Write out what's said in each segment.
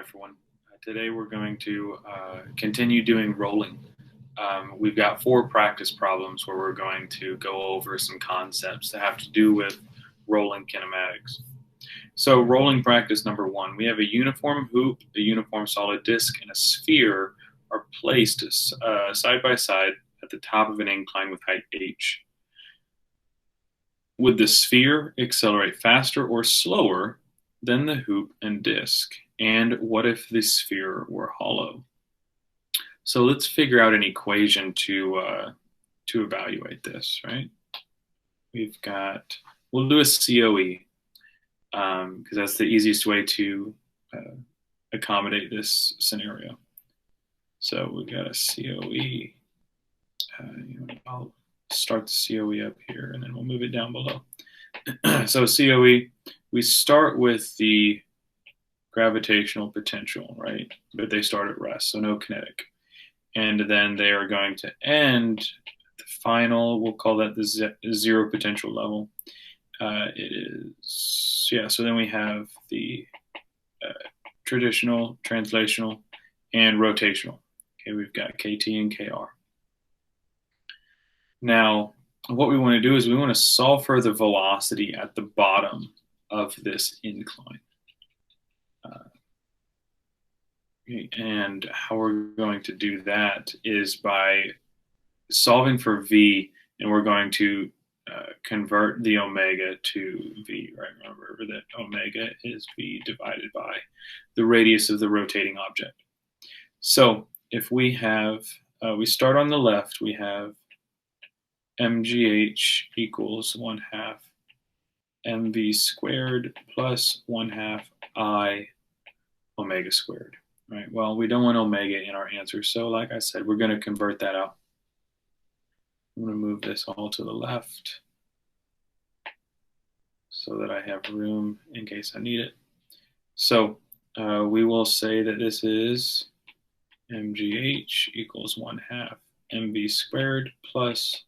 everyone. Today we're going to continue doing rolling. We've got 4 practice problems where we're going to go over some concepts that have to do with rolling kinematics. So rolling practice number 1, we have a uniform hoop, a uniform solid disc, and a sphere are placed side by side at the top of an incline with height h. Would the sphere accelerate faster or slower than the hoop and disc? And what if the sphere were hollow? So let's figure out an equation to evaluate this, right? We'll do a COE because that's the easiest way to accommodate this scenario. So we've got a COE. I'll start the COE up here and then we'll move it down below. So COE, we start with the gravitational potential, right? But they start at rest, so no kinetic. And then they are going to end the final, we'll call that the zero potential level. So then we have the traditional, translational, and rotational. Okay, we've got KT and KR. Now, what we want to do is we want to solve for the velocity at the bottom of this incline. And how we're going to do that is by solving for V, and we're going to convert the omega to V, right? Remember that omega is V divided by the radius of the rotating object. So if we have, we start on the left, we have mgh equals 1/2 mv squared plus 1/2 I omega squared. Right. Well, we don't want omega in our answer, so like I said, we're going to convert that out. I'm going to move this all to the left so that I have room in case I need it. So we will say that this is mgh equals 1/2 mv squared plus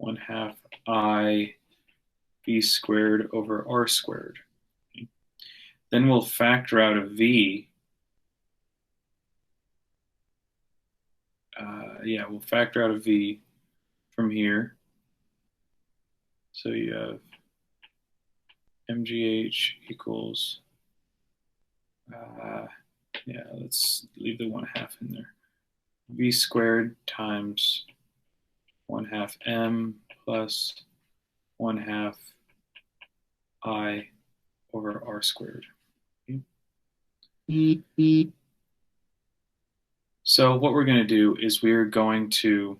1/2 I v squared over r squared. Okay. Then we'll factor out a v. We'll factor out a v from here. So you have mgh equals, let's leave the 1/2 in there. V squared times 1/2 m plus 1/2 I over r squared. Okay. So what we're going to do is we're going to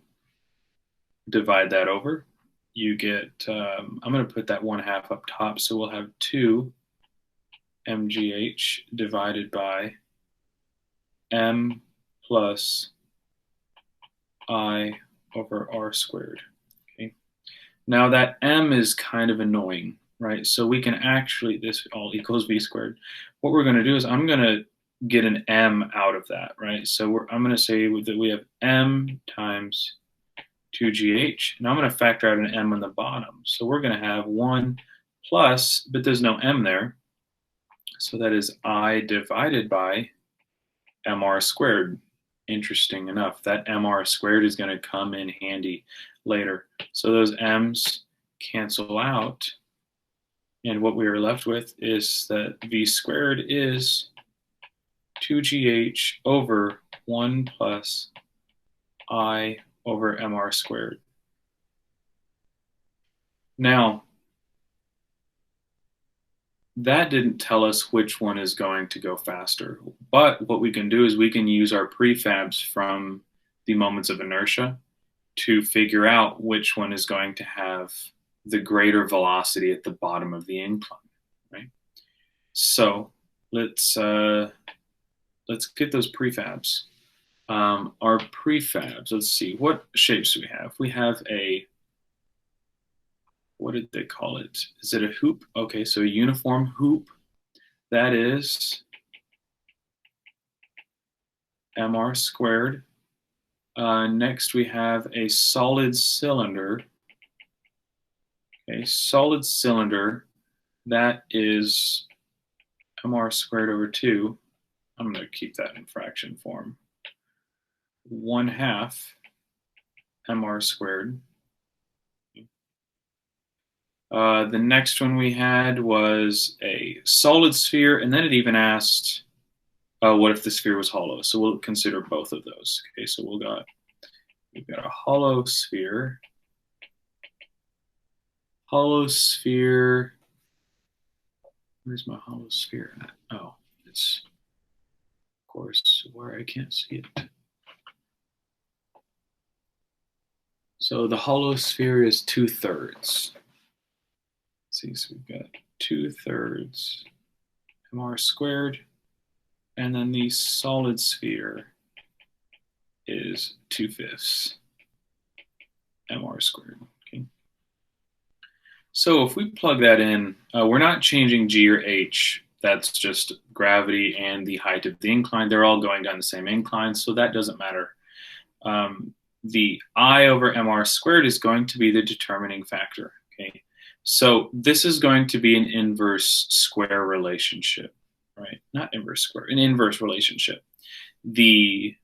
divide that over. You get, I'm going to put that 1/2 up top, so we'll have 2 mgh divided by m plus I over r squared. Okay. Now that m is kind of annoying, right? So we can actually, this all equals v squared. What we're going to do is I'm going to get an m out of that, right? So I'm going to say that we have m times 2gh, and I'm going to factor out an m on the bottom. So we're going to have 1 plus, but there's no m there. So that is I divided by mr squared. Interesting enough, that mr squared is going to come in handy later. So those m's cancel out, and what we are left with is that v squared is 2gh over 1 plus I over mr squared. Now, that didn't tell us which one is going to go faster, but what we can do is we can use our prefabs from the moments of inertia to figure out which one is going to have the greater velocity at the bottom of the incline, right? So let's get those prefabs. Our prefabs, let's see, what shapes do we have? We have a, what did they call it? Is it a hoop? Okay, so a uniform hoop. That is mr squared. Next we have a solid cylinder. Okay, solid cylinder, that is mr squared over 2 I'm going to keep that in fraction form. 1/2 mr squared. The next one we had was a solid sphere, and then it even asked, what if the sphere was hollow? So we'll consider both of those. Okay, so we've got a hollow sphere. Hollow sphere. Where's my hollow sphere at? Oh, it's, of course, where I can't see it. So the hollow sphere is 2/3. See, so we've got 2/3 mr squared, and then the solid sphere is 2/5 mr squared. Okay. So if we plug that in, we're not changing g or h. That's just gravity and the height of the incline. They're all going down the same incline, so that doesn't matter. The I over mr squared is going to be the determining factor. Okay. So this is going to be an inverse square relationship, right? Not inverse square, an inverse relationship. The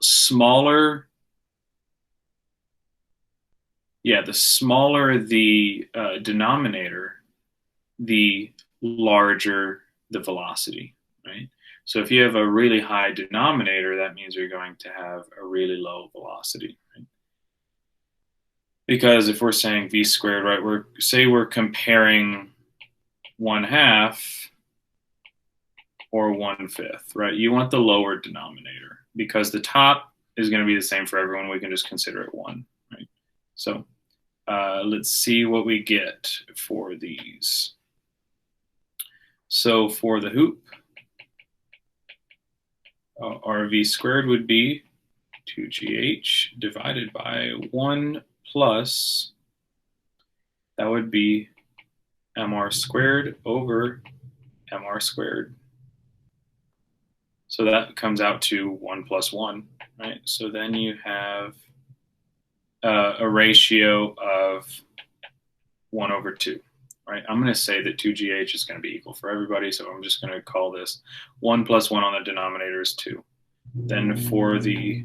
smaller the denominator, the larger the velocity, right? So if you have a really high denominator, that means you're going to have a really low velocity, right? Because if we're saying v squared, right, we're comparing 1/2 or 1/5, right? You want the lower denominator because the top is going to be the same for everyone. We can just consider it 1, right? So let's see what we get for these. So for the hoop, our v squared would be 2gh divided by 1 plus, that would be mr squared over mr squared. So that comes out to 1 plus 1, right? So then you have a ratio of 1/2, right? I'm going to say that 2gh is going to be equal for everybody, so I'm just going to call this 1 plus 1 on the denominator is 2. Then for the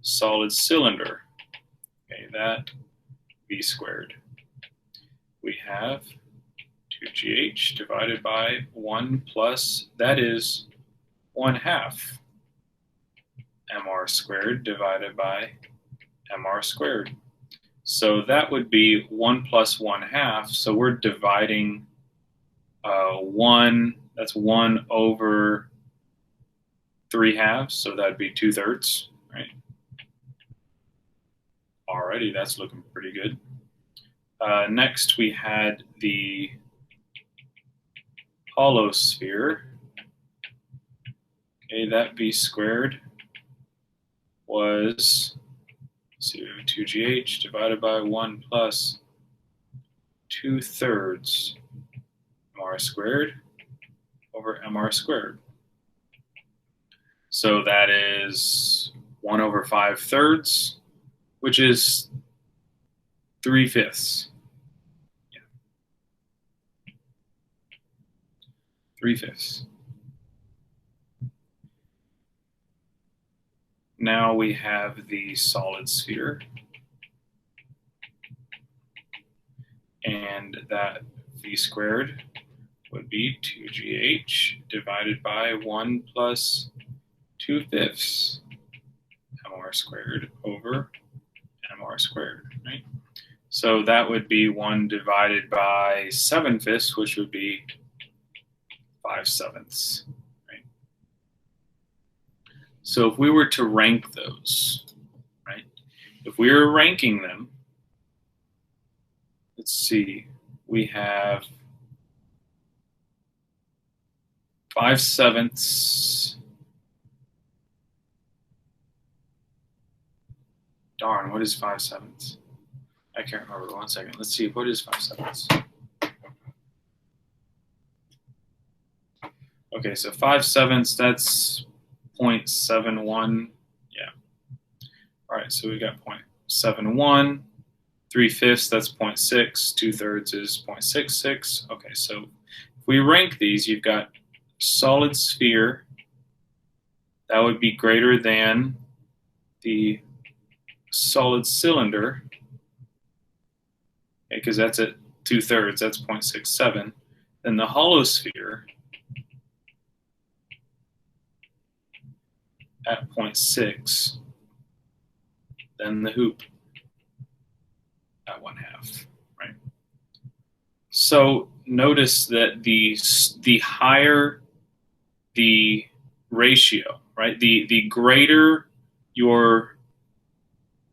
solid cylinder, okay, that v squared, we have 2gh divided by 1 plus, that is 1/2 mr squared divided by mr squared. So that would be 1 plus 1/2. So we're dividing 1, that's 1 over 3/2. So that'd be 2/3, right? Alrighty, that's looking pretty good. Next, we had the hollow sphere. Okay, that v squared was 2gh divided by 1 plus 2/3 mr squared over mr squared. So that is 1 over 5/3, which is 3/5. Yeah. 3/5. Now we have the solid sphere, and that v squared would be 2gh divided by 1 plus 2/5 mr squared over mr squared, right? So that would be 1 divided by 7/5, which would be 5/7. Right? So if we were to rank those, right? If we were ranking them, let's see, we have 5/7. Darn, what is 5/7? I can't remember. 1 second. Let's see. What is 5/7? Okay, so 5/7, that's 0.71. Yeah. All right, so we got 0.71. 3/5, that's 0.6. 2/3 is 0.66. Okay, so if we rank these, you've got solid sphere that would be greater than the solid cylinder, because that's at 2/3, that's 0.67. Then the hollow sphere at 0.6, then the hoop at 1/2, right? So notice that the higher the ratio, right? The greater your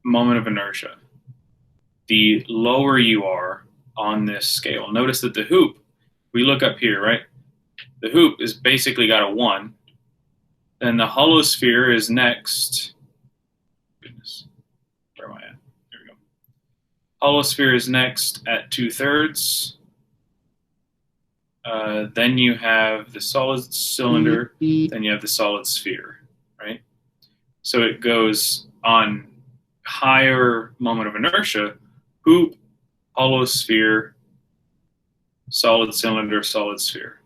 moment of inertia, the lower you are on this scale. Notice that the hoop, we look up here, right? The hoop is basically got a 1. Then the hollow sphere is next. Goodness, where am I at? There we go. Hollow sphere is next at 2/3. Then you have the solid cylinder, then you have the solid sphere, right? So it goes on higher moment of inertia, hoop, hollow sphere, solid cylinder, solid sphere.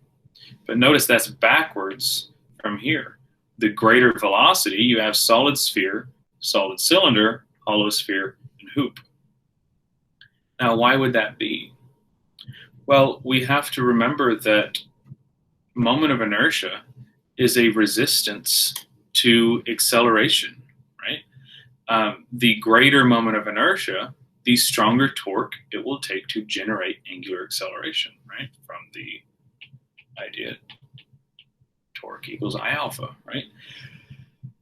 But notice that's backwards from here. The greater velocity, you have solid sphere, solid cylinder, hollow sphere, and hoop. Now, why would that be? Well, we have to remember that moment of inertia is a resistance to acceleration, right? The greater moment of inertia, the stronger torque it will take to generate angular acceleration, right? From the idea torque equals I alpha, right?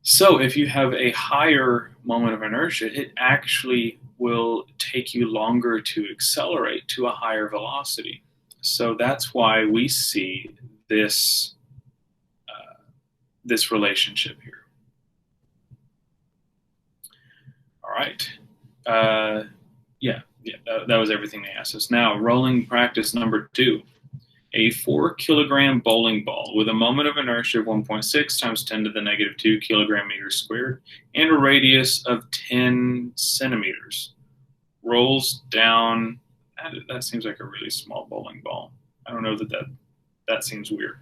So if you have a higher moment of inertia, it actually will take you longer to accelerate to a higher velocity. So that's why we see this this relationship here. All right. That was everything they asked us. Now, rolling practice number 2. A 4-kilogram bowling ball with a moment of inertia of 1.6 times 10 to the negative 2 kilogram meters squared and a radius of 10 centimeters rolls down. That seems like a really small bowling ball. I don't know that seems weird.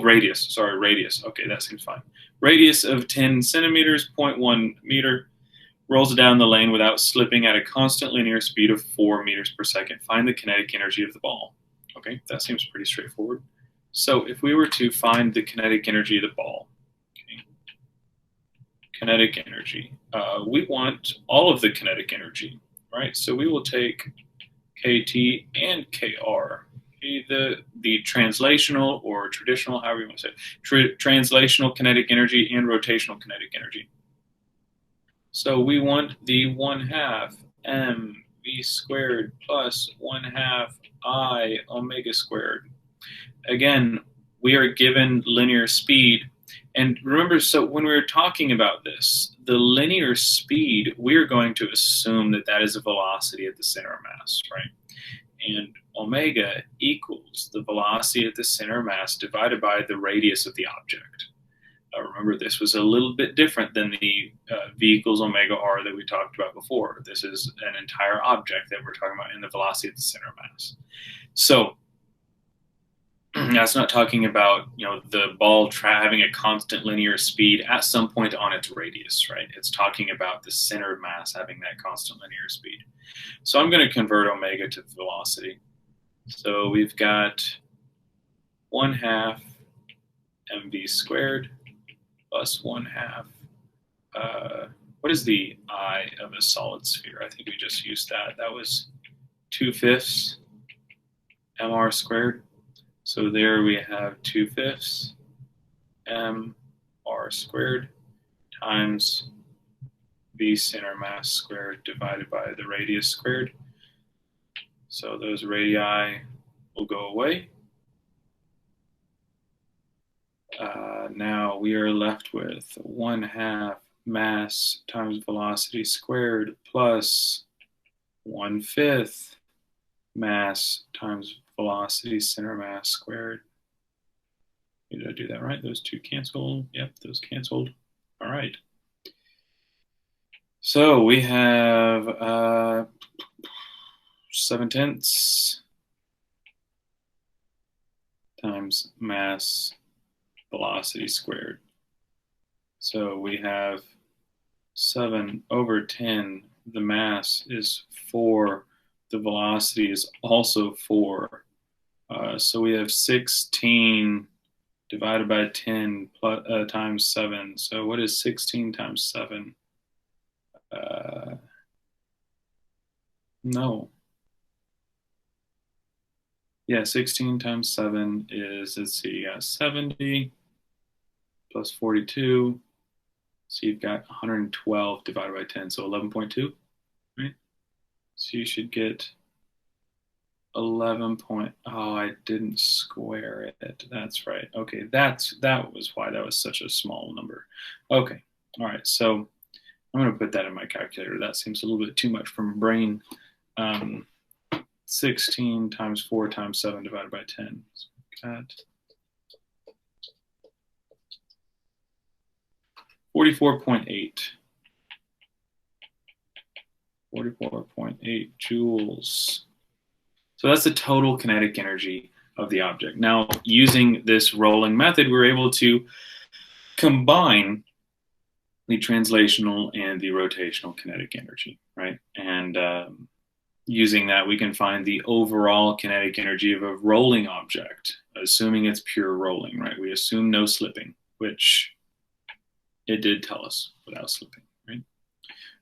Radius. Sorry, radius. Okay, that seems fine. Radius of 10 centimeters, 0.1 meter, rolls down the lane without slipping at a constant linear speed of 4 meters per second. Find the kinetic energy of the ball. Okay, that seems pretty straightforward. So if we were to find the kinetic energy of the ball, okay, kinetic energy, we want all of the kinetic energy, right? So we will take KT and KR. The translational or traditional, however you want to say it, translational kinetic energy and rotational kinetic energy. So we want the 1/2 mv squared plus 1/2 I omega squared. Again, we are given linear speed. And remember, so when we were talking about this, the linear speed, we're going to assume that that is a velocity at the center of mass, right? And omega equals the velocity at the center of mass divided by the radius of the object. Remember, this was a little bit different than the v equals omega r that we talked about before. This is an entire object that we're talking about in the velocity at the center of mass. So that's not talking about the ball having a constant linear speed at some point on its radius, right? It's talking about the center of mass having that constant linear speed. So I'm going to convert omega to velocity. So we've got 1/2 mv squared plus 1/2. What is the I of a solid sphere? I think we just used that. That was 2/5 mr squared. So there we have 2/5 mr squared times v center mass squared divided by the radius squared. So those radii will go away. Now we are left with 1/2 mass times velocity squared plus 1/5 mass times velocity center mass squared. Did I do that right? Those two cancel. Yep, those canceled. All right. So we have 7/10 times mass velocity squared So we have 7 over 10. The mass is 4. The velocity is also 4. So we have 16 divided by 10 times 7. So what is 16 times 7? No. Yeah, 16 times 7 is, let's see, 70 plus 42. So you've got 112 divided by 10, so 11.2, right? So you should get 11 point. Oh, I didn't square it. That's right. Okay, that was why that was such a small number. Okay, all right. So I'm going to put that in my calculator. That seems a little bit too much for my brain. 16 times 4 times 7 divided by 10. So got 44.8. 44.8 joules. So that's the total kinetic energy of the object. Now, using this rolling method, we're able to combine the translational and the rotational kinetic energy, right? And using that, we can find the overall kinetic energy of a rolling object, assuming it's pure rolling, right? We assume no slipping, which it did tell us without slipping, right?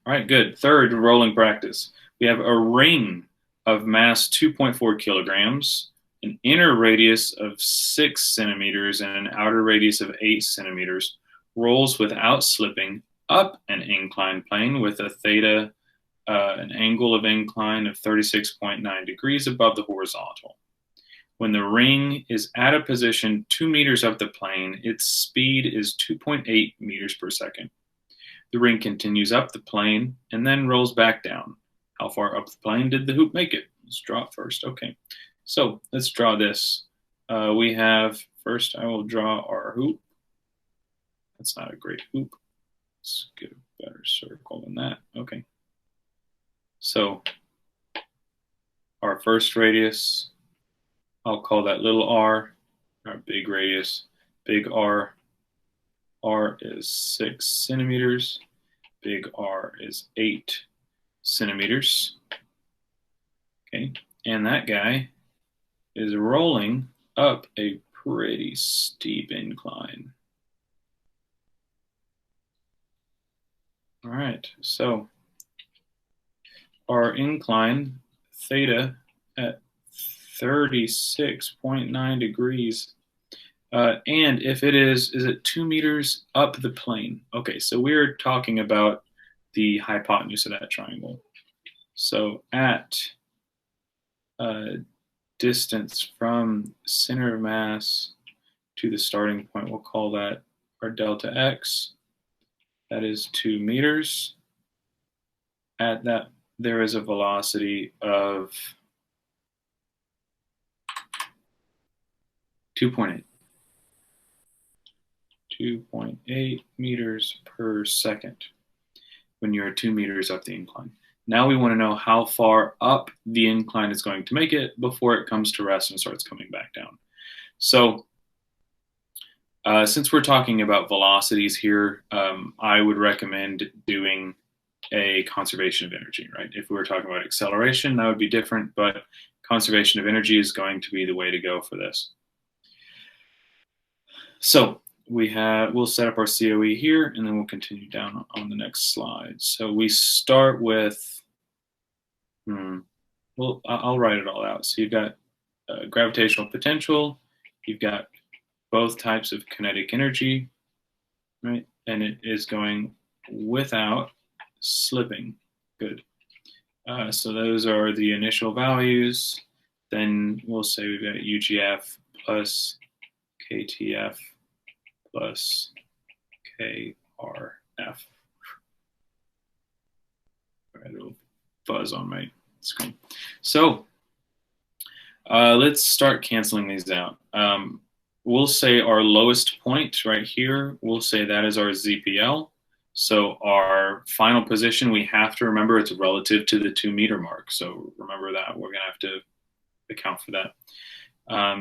All right, good. Third, rolling practice. We have a ring of mass 2.4 kilograms, an inner radius of 6 centimeters, and an outer radius of 8 centimeters, rolls without slipping up an inclined plane with a theta, an angle of incline of 36.9 degrees above the horizontal. When the ring is at a position 2 meters up the plane, its speed is 2.8 meters per second. The ring continues up the plane and then rolls back down. How far up the plane did the hoop make it? Let's draw it first. Okay, so let's draw this. We have, first I will draw our hoop. That's not a great hoop. Let's get a better circle than that. Okay. So our first radius, I'll call that little r. Our big radius, big R. R is 6 centimeters. Big R is 8 centimeters. Okay, and that guy is rolling up a pretty steep incline. All right, so our incline, theta, at 36.9 degrees. And if it is it 2 meters up the plane? Okay, so we're talking about the hypotenuse of that triangle. So at distance from center of mass to the starting point, we'll call that our delta x. That is 2 meters. At that, there is a velocity of 2.8. 2.8 meters per second when you're 2 meters up the incline. Now we want to know how far up the incline is going to make it before it comes to rest and starts coming back down. So since we're talking about velocities here, I would recommend doing a conservation of energy, right? If we were talking about acceleration, that would be different, but conservation of energy is going to be the way to go for this. So we'll set up our COE here, and then we'll continue down on the next slide. So we start with, well, I'll write it all out. So you've got gravitational potential, you've got both types of kinetic energy, right? And it is going without slipping. Good. So those are the initial values. Then we'll say we've got UGF plus KTF plus KRF. All right, it'll fuzz on my screen. So let's start canceling these out. We'll say our lowest point right here, we'll say that is our ZPL. So our final position, we have to remember it's relative to the 2 meter mark. So remember that. We're going to have to account for that.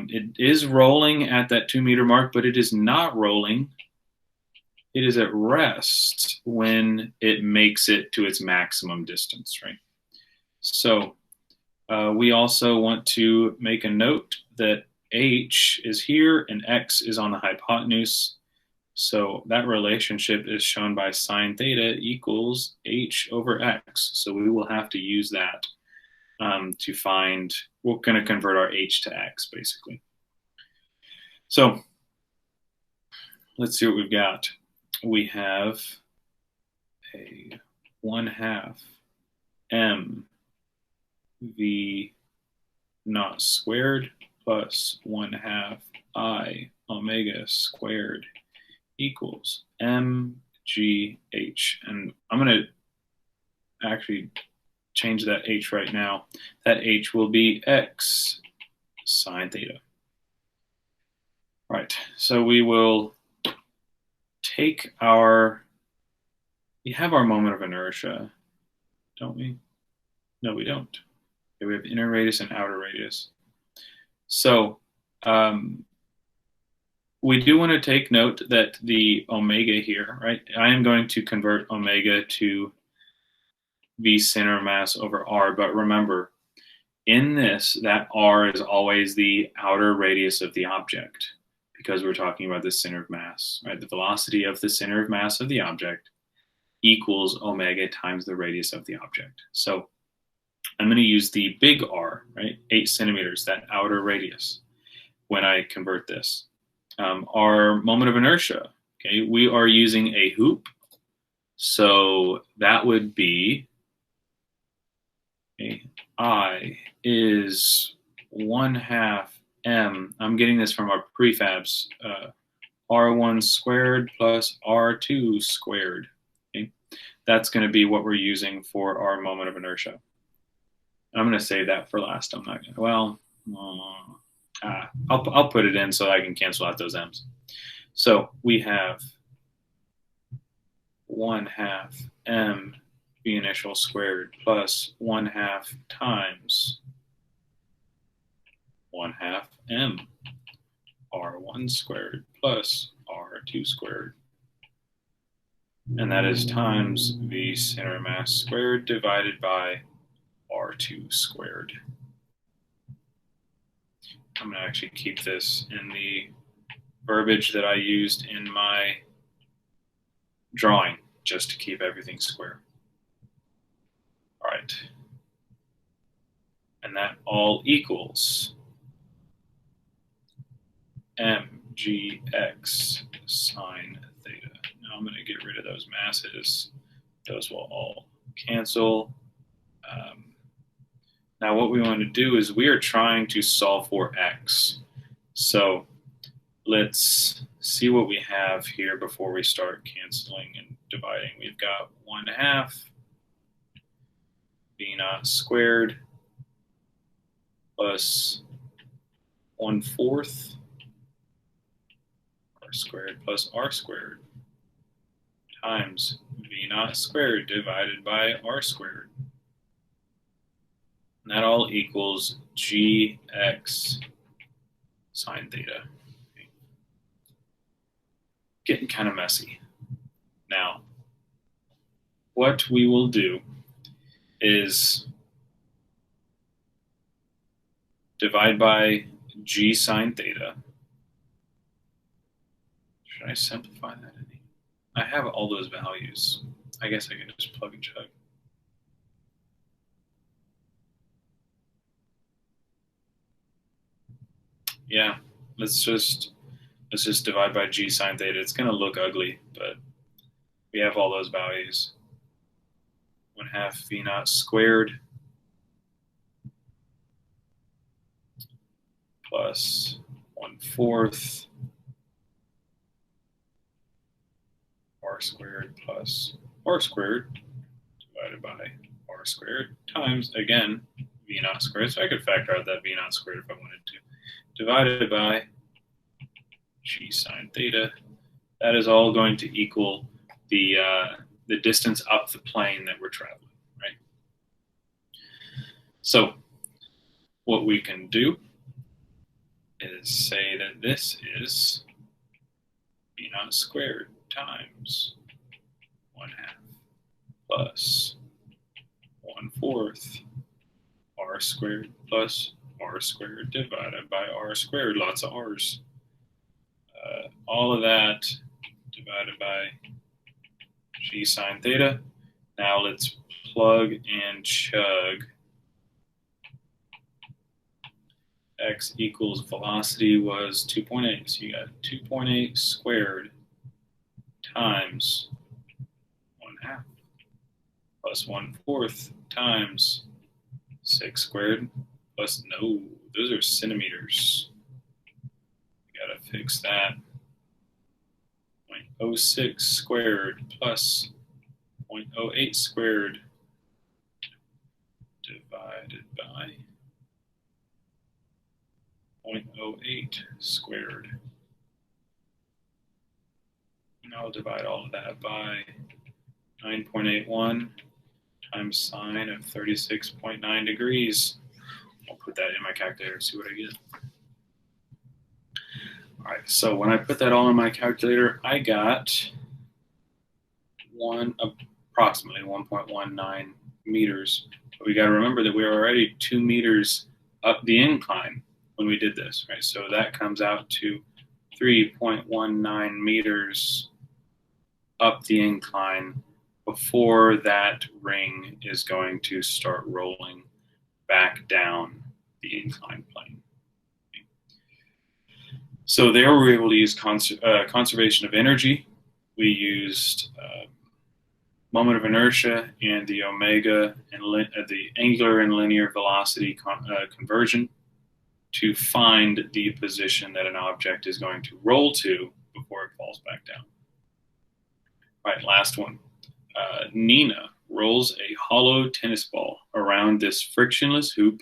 It is rolling at that 2 meter mark, but it is not rolling it is at rest when it makes it to its maximum distance, right? So we also want to make a note that h is here and x is on the hypotenuse. So that relationship is shown by sine theta equals h over x. So we will have to use that to find, we're going to convert our h to x, basically. So let's see what we've got. We have a 1/2 m v naught squared plus 1/2 I omega squared equals mgh. And I'm going to actually change that h right now. That h will be x sine theta. All right, so we will take we have our moment of inertia, don't we? No, we don't. Okay, we have inner radius and outer radius. So we do want to take note that the omega here, right? I am going to convert omega to v center of mass over r, but remember, in this, that r is always the outer radius of the object because we're talking about the center of mass, right? The velocity of the center of mass of the object equals omega times the radius of the object. So I'm going to use the big R, right? 8 centimeters, that outer radius, when I convert this. Our moment of inertia, okay, we are using a hoop. So that would be, okay, I is 1/2 m. I'm getting this from our prefabs, r1 squared plus r2 squared. Okay? That's going to be what we're using for our moment of inertia. I'm going to save that for last. I'm not going to, well, I'll put it in so I can cancel out those m's. So we have 1/2 m v initial squared plus 1/2 times 1/2 m r1 squared plus r2 squared. And that is times v center mass squared divided by r2 squared. I'm going to actually keep this in the verbiage that I used in my drawing just to keep everything square. All right. And that all equals mgx sine theta. Now I'm going to get rid of those masses. Those will all cancel. Now what we want to do is we are trying to solve for x. So let's see what we have here before we start canceling and dividing. We've got 1/2 v naught squared plus 1/4 r squared plus r squared times v naught squared divided by r squared. And that all equals gx sine theta. Okay. Getting kind of messy. Now, what we will do is divide by g sine theta. Should I simplify that any? I have all those values. I guess I can just plug and chug. Yeah, let's just divide by g sine theta. It's going to look ugly, but we have all those values. 1/2 v naught squared plus 1/4 r squared plus r squared divided by r squared times, again, v naught squared. So I could factor out that v naught squared if I wanted to. Divided by g sine theta. That is all going to equal the distance up the plane that we're traveling, right? So what we can do is say that this is v naught squared times 1/2 plus 1/4 r squared plus r squared divided by r squared. Lots of r's. All of that divided by g sine theta. Now let's plug and chug. X equals velocity was 2.8. So you got 2.8 squared times 1/2 plus 1/4 times 6 squared plus, no, those are centimeters. We gotta fix that. 0.06 squared plus 0.08 squared divided by 0.08 squared. And I'll divide all of that by 9.81 times sine of 36.9 degrees. I'll put that in my calculator and see what I get. All right, so when I put that all in my calculator, I got approximately 1.19 meters. But we got to remember that we were already 2 meters up the incline when we did this, right? So that comes out to 3.19 meters up the incline before that ring is going to start rolling back down the incline plane. So there we were able to use conservation of energy. We used moment of inertia and the omega and the angular and linear velocity conversion to find the position that an object is going to roll to before it falls back down. All right, last one. Nina rolls a hollow tennis ball around this frictionless hoop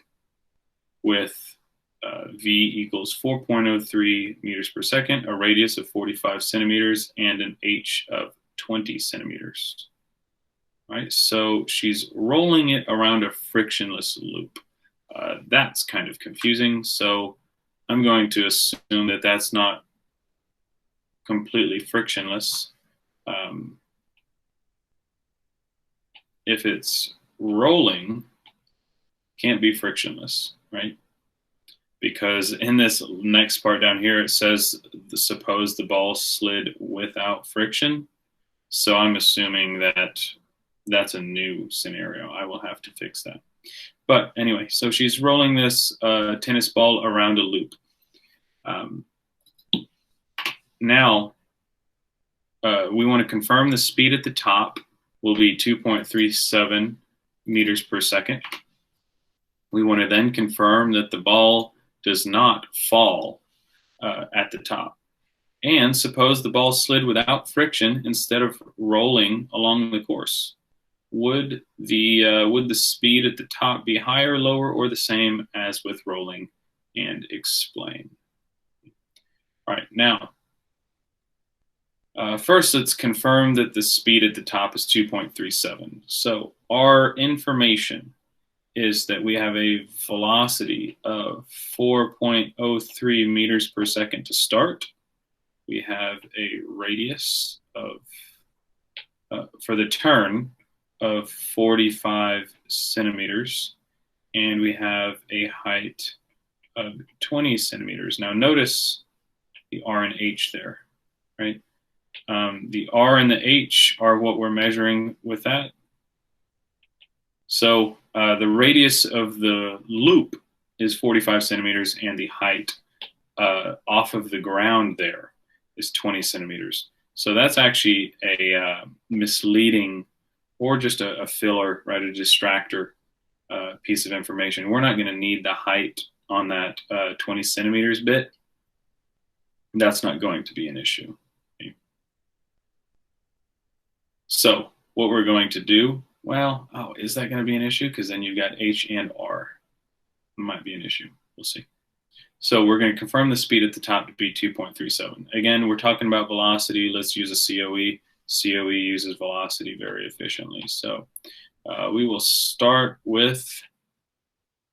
with V equals 4.03 meters per second, a radius of 45 centimeters, and an H of 20 centimeters. All right, so she's rolling it around a frictionless loop. That's kind of confusing, so I'm going to assume that that's not completely frictionless. If it's rolling, can't be frictionless, right? Because in this next part down here, it says, suppose the ball slid without friction. So I'm assuming that that's a new scenario. I will have to fix that. But anyway, so she's rolling this tennis ball around a loop. Now, we want to confirm the speed at the top will be 2.37 meters per second. We want to then confirm that the ball does not fall at the top. And suppose the ball slid without friction instead of rolling along the course. Would the speed at the top be higher, lower, or the same as with rolling? And explain. All right, now, first let's confirm that the speed at the top is 2.37. So our information is that we have a velocity of 4.03 meters per second to start. We have a radius of, for the turn, of 45 centimeters, and we have a height of 20 centimeters. Now notice the R and H there, right? The R and the H are what we're measuring with that. So the radius of the loop is 45 centimeters, and the height off of the ground there is 20 centimeters. So that's actually a misleading or just a filler, right, a distractor piece of information. We're not going to need the height on that 20 centimeters bit. That's not going to be an issue. Okay. So what we're going to do, well, oh, is that going to be an issue? Because then you've got H and R. It might be an issue. We'll see. So we're going to confirm the speed at the top to be 2.37. Again, we're talking about velocity. Let's use a COE. COE uses velocity very efficiently. So we will start with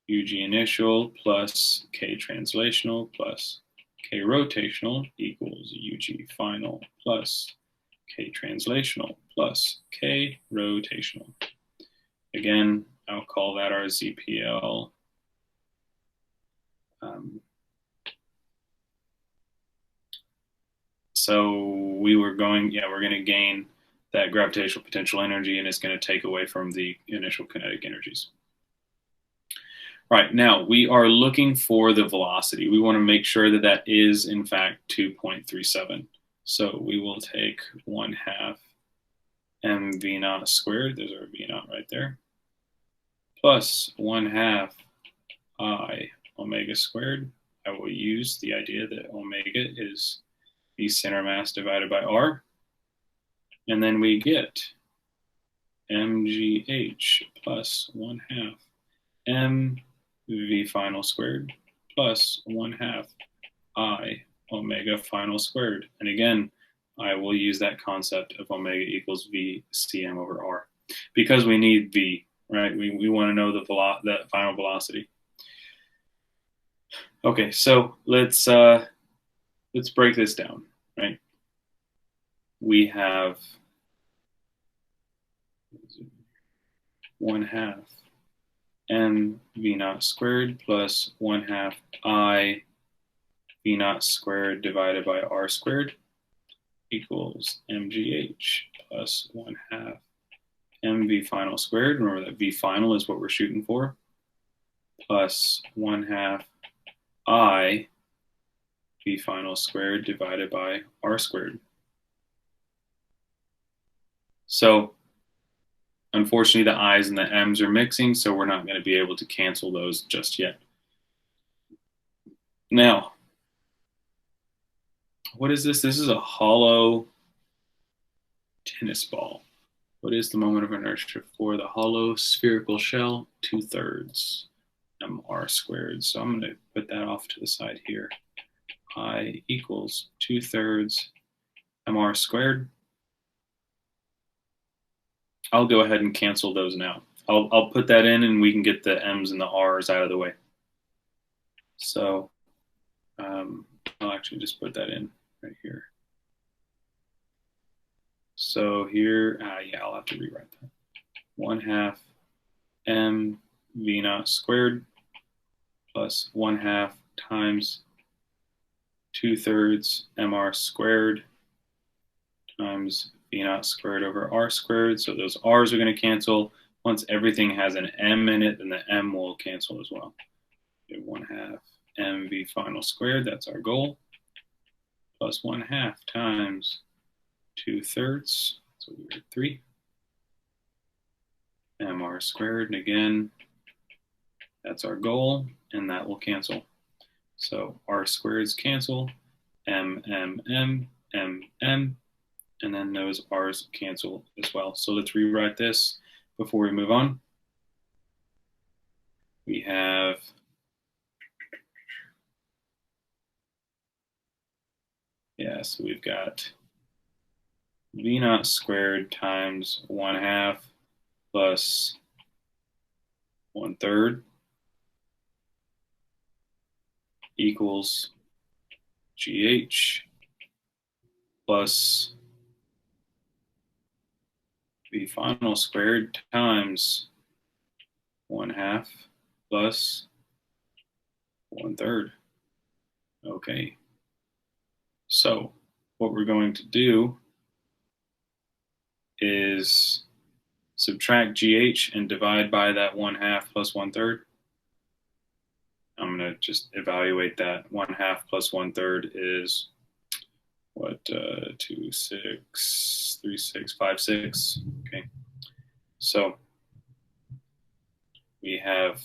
UG initial plus K translational plus K rotational equals UG final plus K translational plus K rotational. Again, I'll call that our ZPL. So we're going to gain that gravitational potential energy, and it's going to take away from the initial kinetic energies. Right, now we are looking for the velocity. We want to make sure that that is, in fact, 2.37. So we will take 1/2 mv naught squared, there's our v naught right there, plus 1/2 I omega squared. I will use the idea that omega is v center mass divided by r. And then we get mgh plus 1/2 mv final squared plus 1/2 I omega final squared. And again, I will use that concept of omega equals v cm over r because we need v, right? We want to know the final velocity. Okay, so let's break this down, right? We have 1/2 m v naught squared plus 1/2 I v naught squared divided by r squared equals mgh plus 1/2 mv final squared. Remember that v final is what we're shooting for, plus 1/2 I v final squared divided by r squared. So unfortunately, the i's and the m's are mixing, so we're not going to be able to cancel those just yet. Now, what is this? This is a hollow tennis ball. What is the moment of inertia for the hollow spherical shell? 2/3 mr squared. So I'm going to put that off to the side here. I equals 2/3 mr squared. I'll go ahead and cancel those now. I'll put that in and we can get the m's and the r's out of the way. So I'll actually just put that in right here. So here, yeah, I'll have to rewrite that. 1/2 m v naught squared plus 1/2 times 2/3 mr squared times v naught squared over r squared. So those r's are going to cancel. Once everything has an m in it, then the m will cancel as well. 1/2 mv final squared, that's our goal, plus 1/2 times 2/3, so we're at 3 mr squared, and again, that's our goal, and that will cancel. So r squareds cancel, m, and then those r's cancel as well. So let's rewrite this before we move on. We have so we've got v naught squared times 1/2 plus 1/3 equals gh plus v final squared times 1/2 plus 1/3. Okay. So what we're going to do is subtract GH and divide by that 1/2 plus 1/3. I'm going to just evaluate that. 1/2 plus 1/3 is what, 2, 6, 3, 6, 5, 6. Okay. So we have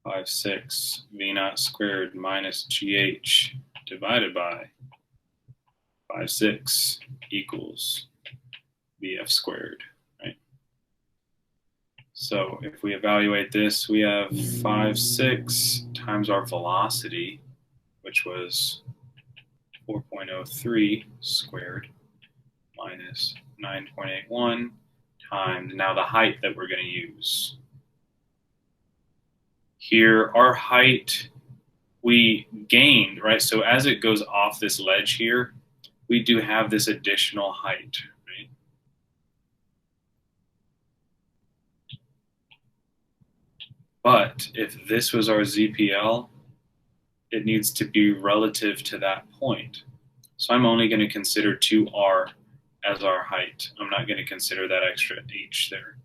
5, 6 v naught squared minus GH divided by 5, 6 equals vf squared, right? So if we evaluate this, we have 5, 6 times our velocity, which was 4.03 squared minus 9.81 times now the height that we're going to use. Here, our height we gained, right? So as it goes off this ledge here, we do have this additional height, right? But if this was our ZPL, it needs to be relative to that point. So I'm only going to consider 2r as our height. I'm not going to consider that extra h there.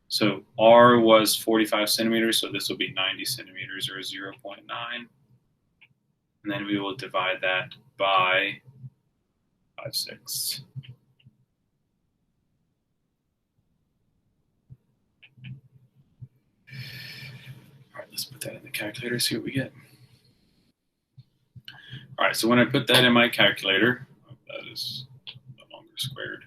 So r was 45 centimeters, so this will be 90 centimeters, or 0.9. And then we will divide that by 5/6. All right, let's put that in the calculator, see what we get. All right, so when I put that in my calculator, that is no longer squared.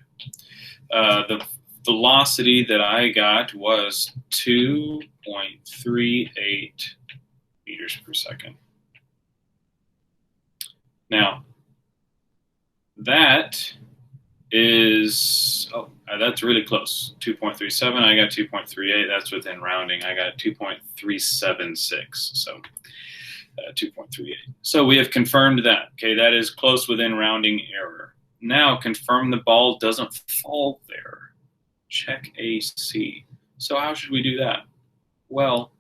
The velocity that I got was 2.38 meters per second. Now, that is, that's really close. 2.37, I got 2.38. That's within rounding. I got 2.376, so 2.38. So we have confirmed that. Okay, that is close within rounding error. Now confirm the ball doesn't fall there. Check AC. So how should we do that? Well,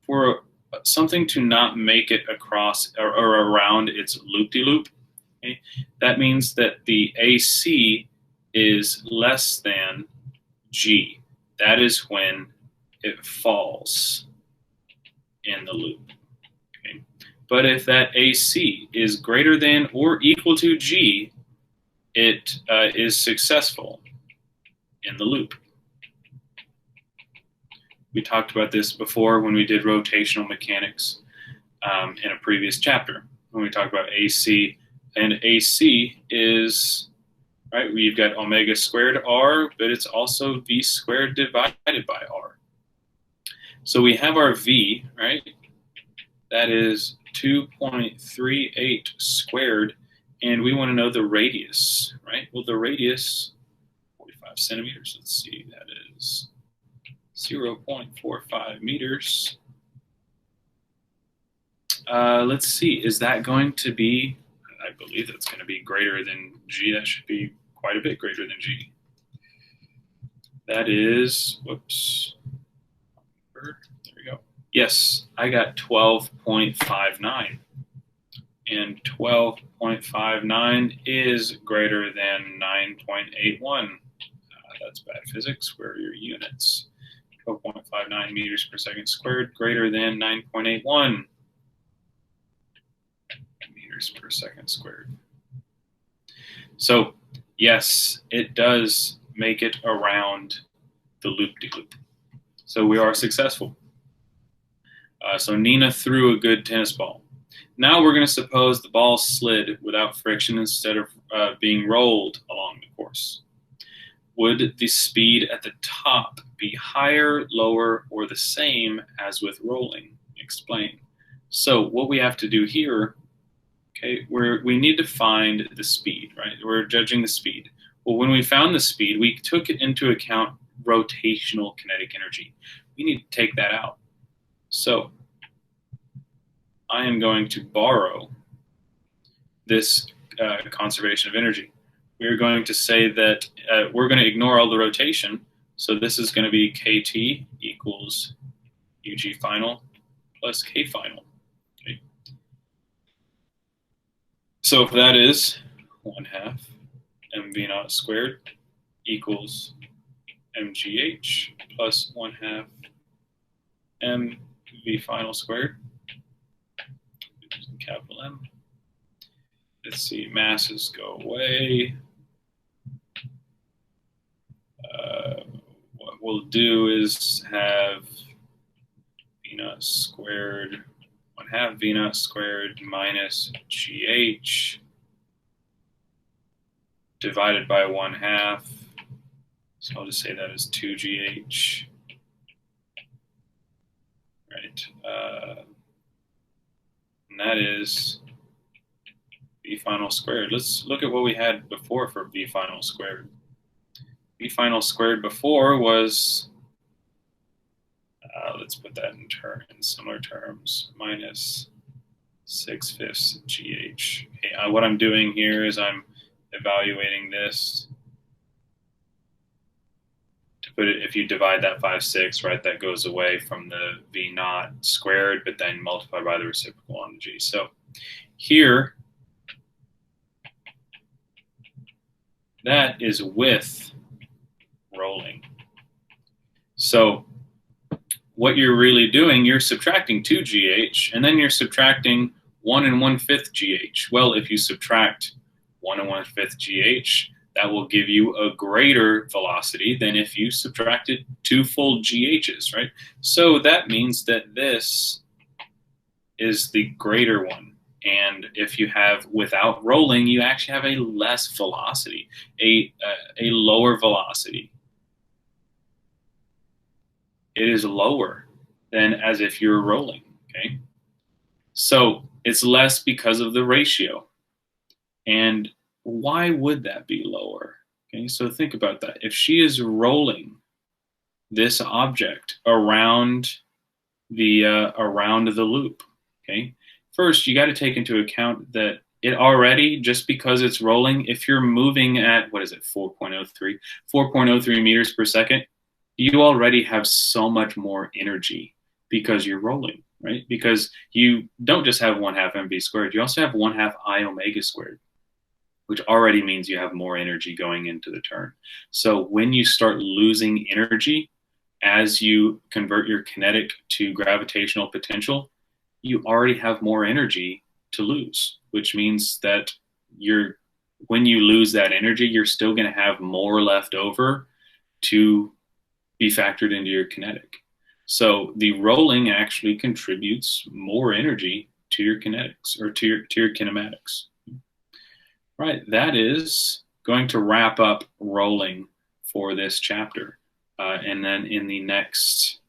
for something to not make it across or around its loop-de-loop, okay, that means that the AC is less than G. That is when it falls in the loop. Okay. But if that AC is greater than or equal to G, it is successful in the loop. We talked about this before when we did rotational mechanics in a previous chapter, when we talked about AC. And AC is, right, we've got omega squared R, but it's also V squared divided by R. So we have our V, right? That is 2.38 squared, and we want to know the radius, right? Well, the radius, 45 centimeters, let's see, that is 0.45 meters. Let's see, is that going to be, I believe that's going to be greater than G. That should be quite a bit greater than G. That is, whoops, there we go. Yes, I got 12.59. And 12.59 is greater than 9.81. That's bad physics. Where are your units? 12.59 meters per second squared greater than 9.81 meters per second squared. So yes, it does make it around the loop-de-loop. So we are successful. So Nina threw a good tennis ball. Now we're going to suppose the ball slid without friction instead of being rolled along the course. Would the speed at the top be higher, lower, or the same as with rolling? Explain. So what we have to do here, okay, we need to find the speed, right? We're judging the speed. Well, when we found the speed, we took into account rotational kinetic energy. We need to take that out. So I am going to borrow this conservation of energy. We're going to say that we're going to ignore all the rotation. So this is going to be KT equals UG final plus K final. Okay. So if that is 1/2 mv naught squared equals mgh plus 1/2 mv final squared, using capital M. Let's see, masses go away. What we'll do is have V naught squared, 1/2 V naught squared minus GH divided by 1/2. So I'll just say that is 2GH. Right. And that is V final squared. Let's look at what we had before for V final squared. V final squared before was, let's put that in similar terms, minus 6/5 GH. Okay, what I'm doing here is I'm evaluating this, to put it, if you divide that 5/6, right, that goes away from the v naught squared, but then multiplied by the reciprocal on the g. So here, that is with rolling. So what you're really doing, you're subtracting 2gh, and then you're subtracting 1 1/5 gh. Well, if you subtract 1 1/5 gh, that will give you a greater velocity than if you subtracted 2 full GHs, right? So that means that this is the greater one. And if you have without rolling, you actually have a less velocity, a lower velocity. It is lower than as if you're rolling, okay? So it's less because of the ratio. And why would that be lower? Okay, so think about that. If she is rolling this object around the loop, okay, first you got to take into account that it already, just because it's rolling, if you're moving at, what is it, 4.03 meters per second, you already have so much more energy because you're rolling, right? Because you don't just have 1/2 mv squared, you also have 1/2 I omega squared, which already means you have more energy going into the turn. So when you start losing energy as you convert your kinetic to gravitational potential, you already have more energy to lose, which means that when you lose that energy, you're still going to have more left over to be factored into your kinetic. So the rolling actually contributes more energy to your kinetics, or to your kinematics. Right, that is going to wrap up rolling for this chapter. And then in the next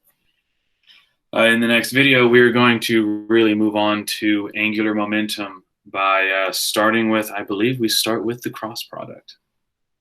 video, we're going to really move on to angular momentum by starting with, I believe we start with the cross product.